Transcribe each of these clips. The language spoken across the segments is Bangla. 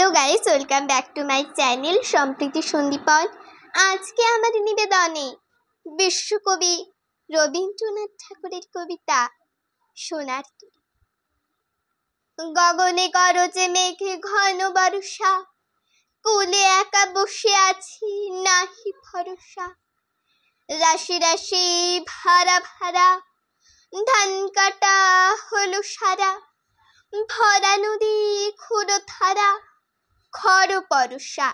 Hello guys, welcome back to my channel সম্প্রীতি সন্দীপন। আজকে আমার নিবেদনে বিশ্বকবি রবীন্দ্রনাথ ঠাকুরের কবিতা সোনার তরী। গগনে গরজে মেঘে ঘন বর্ষা, কুলে একা বসে আছি নাহি ভরসা। রাশি রাশি ভাড়া ভাড়া ধান কাটা হলো সারা, ভরা নদী ক্ষুরো ধারা খর পরশা।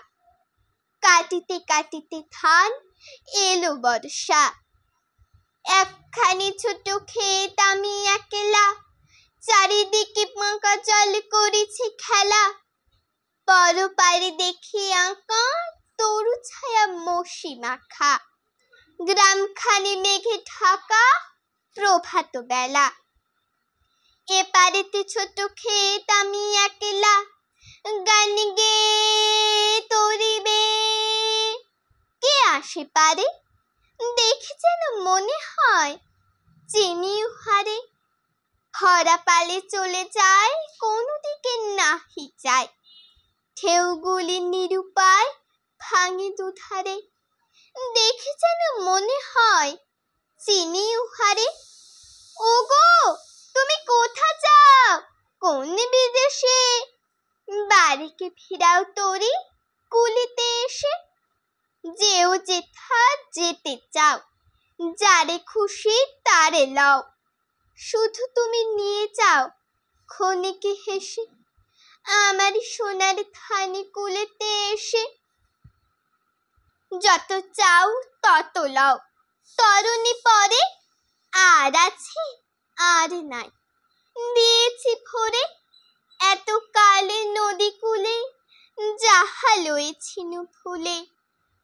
কাটিতে কাটিতে ধান এলো বর্ষা, একখানি ছোট ক্ষেত আমি একলা, চারিদিকে পাঁকা জল করেছে খেলা। পরপারে দেখি আঁকা তরু ছায়া মশি মাখা, গ্রামখানি মেঘে ঢাকা প্রভাত বেলা। এপারেতে ছোট ক্ষেত আমি একলা, গান গে তরিবে কে আসে পারে, দেখে যেন মনে হয় চিনি উহারে। খরা পালে চলে যায় কোনো দিকে নাহি যায়, ঢেউগুলি নিরুপায় ভাঙে দুধারে। দেখে যেন মনে হয় চিনি উহারে। ওগো তুমি কোথা যাও, কোন বিদেশে, বাড়িকে ফিরাও তরি কুলিতে এসে। যেও যেথা যেতে চাও, যারে খুশি তারে লও, শুধু তুমি নিয়ে যাও ক্ষণিকে হেসে আমার সোনার ধানি কুলেতে এসে। যত চাও তত লও, তরুণী পরে আর আছে আর নাই, দিয়েছি ভরে এত কালে নদী কুলে, যাহা লয়েছিনু ফুলে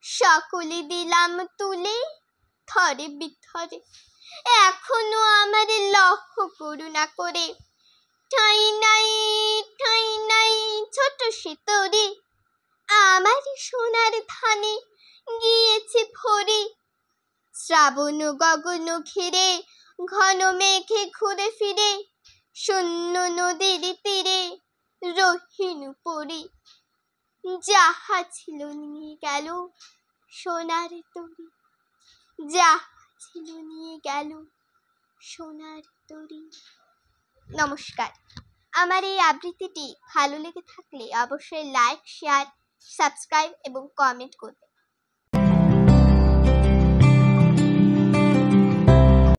সকলে দিলাম তুলে থরে বিথরে। এখনো আমার লক্ষ্য করুণা করে, ঠাঁই নাই ছোট সে তরি, আমার সোনার ধানে গিয়েছে ভরে। শ্রাবণ গগন ঘিরে ঘন মেঘে ঘুরে ফিরে, শূন্য নদীর তীরে রহিনু পরি। যাহা ছিল নিয়ে গেল সোনার তরী, যাহা ছিল নিয়ে গেল সোনার তরী। নমস্কার। আমার এই আবৃত্তিটি ভালো লেগে থাকলে অবশ্যই লাইক, শেয়ার, সাবস্ক্রাইব এবং কমেন্ট করবে।